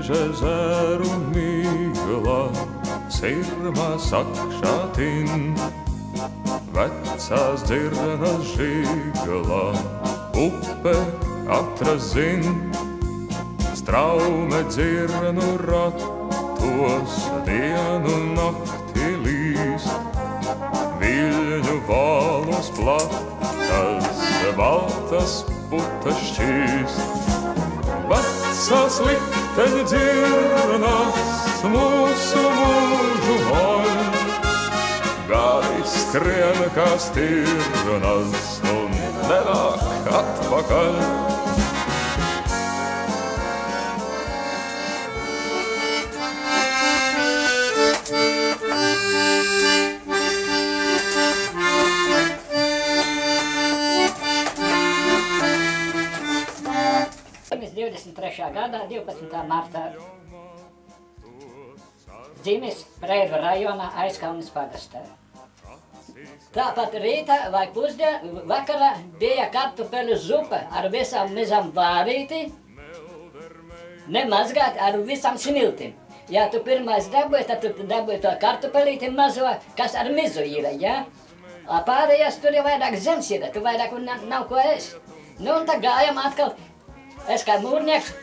ezeru migla, sirma sakšatin, vecās dzirnas žigla, upe atrazin, straume dzirnu ratos, dienu nakti līst, viļņu valos platas, baltas putas šķīst. Vecās likteņu dzirnas mūsu mūžu moļ, gāj skrien kā stirnas un nenāk atpakaļ. Gadā, 12. martā, dzimis Preiru rajonā Aizkalnis pagastā. Tāpat rītā vai vakarā bija kartupeļu zupa ar visām mizām vārīti, nemazgāt ar visām smiltim. Ja tu pirmais dabūji, tad tu dabūji to kartupelīti mazo, kas ar mizu ir, ja? Pārējās tur jau vairāk zems ir, tu vairāk nav ko ēst. Nu un tā gājam atkal, es kā mūrnieks,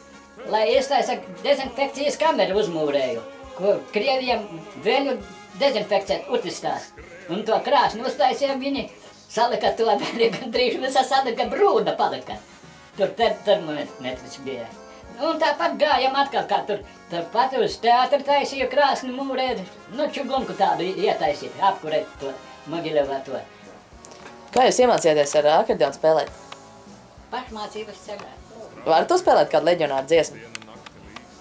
lai iestaisa dezinfekcijas kameru uzmūrēju, kur Krievijam vēļu dezinfekcēt utistās. Un to krāsni uztaisījām, viņi salika to gandrīz visā sadaka brūda palika. Tur termometrs bija. Un tāpat gājam atkal, kā tur pat uz teātru taisīju krāsni mūrēt, nu čugunku tādu ietaisīt, apkurēt to Mogilevā to. Kā jūs iemācījāties ar akordeonu spēlēt? Pašmācības ceļā. Var tu spēlēt kādu leģionāru dziesmu?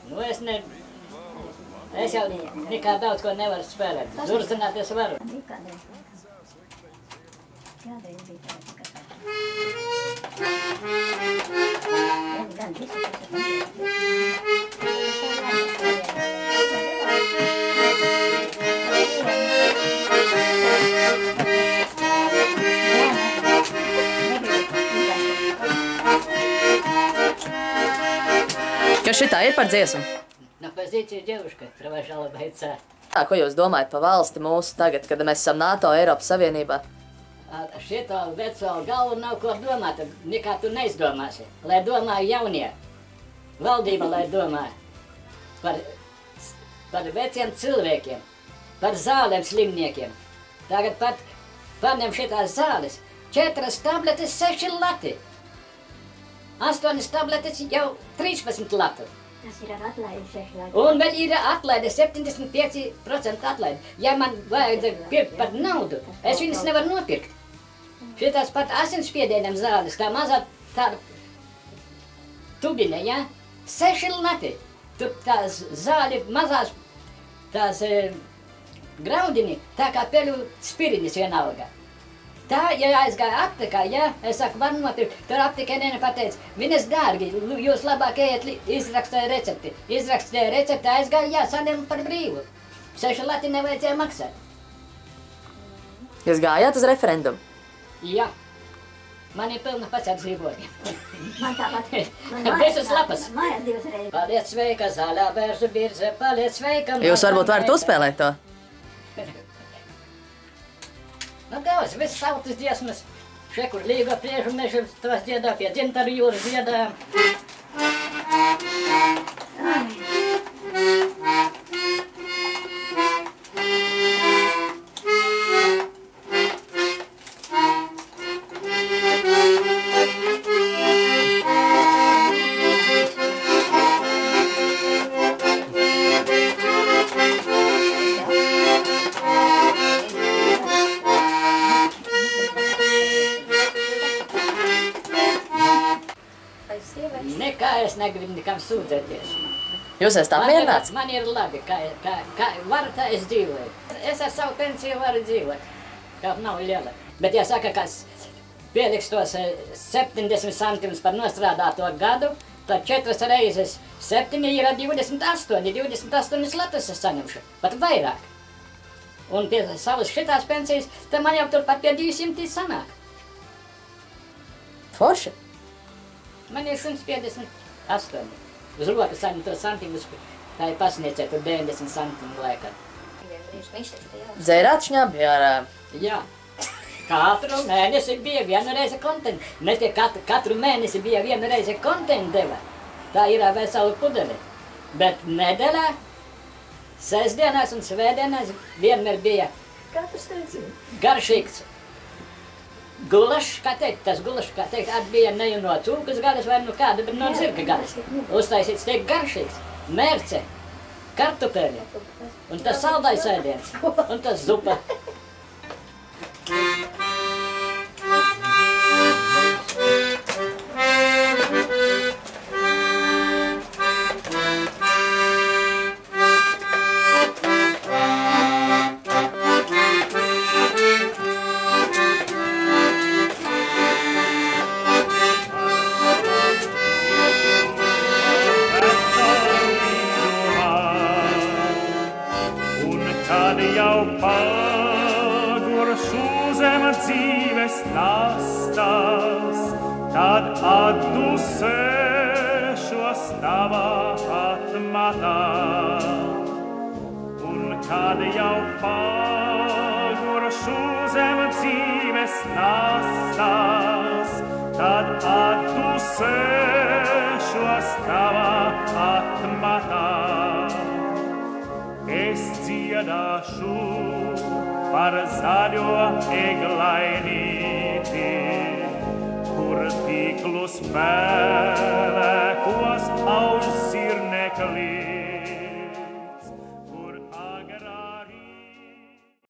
Nu, es jau nekā daudz ko nevaru spēlēt. Zurzināt es varu. Kas šitā ir par dziesmu? Pozīcija ģevuška, pravāžāla baicā. Ko jūs domājat par valsti mūsu tagad, kad mēs esam NATO, Eiropas Savienībā? Šito veco galvu nav ko domāt, nekā tu neizdomāsi. Lai domā jaunie. Valdība, lai domā par veciem cilvēkiem, par zālēm slimniekiem. Tagad pat paņem šitās zāles. 4 tabletes, 6 lati. 8 tabletes, jau 13 latu. Tas ir ar atlaidi 6 lati. Un vēl ir atlaide, 75% atlaide. Ja man vajag pirkt par naudu, es viņas nevaru nopirkt. Šitās pat asinsspiedienam zāles, tā mazā tāda tubine, ja? 6 lati. Tur tās zāļi mazās, tās graudini, tā kā peļu spiriņas vienalga. Tā, ja aizgāja aptekā, ja, es saku, var nopirkt, tur aptekā nepateica, viņas dārgi, jūs labāk ejat izrakstāja recepti. Izrakstāja recepti, aizgāja, jā, saņem par brīvu. 6 lati nevajadzēja maksāt. Jūs gājāt uz referendumu? Jā. Man ir pilna pats ar dzīvojumiem. Man tāpat. Visas lapas. Mājās 2 reizes. Paliec sveika, zaļā bērzu birze, paliec sveika. Jūs varbūt varat uzspēlēt to? Nu, daudz, viss sautas dziesmas. Še, kur līgo priežu mežu, tos dziedā, pie Dzintaru jūras dziedā. Nekā es negribu nekam sūdzēties. Jūs esat apmierināts? Man ir labi, kā varu tā es dzīvoju. Es ar savu pensiju varu dzīvot, kā nav liela. Bet ja saka, ka pieliks tos 70 centimus par nostrādāto gadu, tad 4 reizes 7 ir 28, 28 latus es saņemšu, pat vairāk. Un pie savas šitās pensijas, tad man jau turpat pie 200 sanāk. Forši? Man ir 158. uz rokas saņem to santīmus, tā ir pasniedzē, tur 90 santīmu laikā. Dzērāt šņabi ārā. Jā. Katru mēnesi bija viena reize kontenti. Ne tie katru mēnesi bija viena reize kontenti deva. Tā ir vesela pudeli. Bet nedēļā, sestdienās un svētdienās vienmēr bija garšīgs gulašs, kā teikt, tas gulašs, kā teikt, atbija ne no cūkas garas vai no kāda, bet no zirga garas. Uztaisīts tiek garšīgs, mērce, kartupeļi, un tas saldais ēdiens, un tas zupa. Kad jau paguršu zem dzīves nastas, tad atdusēšos tavā atmatā. Un kad jau paguršu zem dzīves nastas, tad atdusēšos tavā atmatā. Es dziedāšu par zaļo eglainīti, kur tīklu spēlēkos auž zirnekli.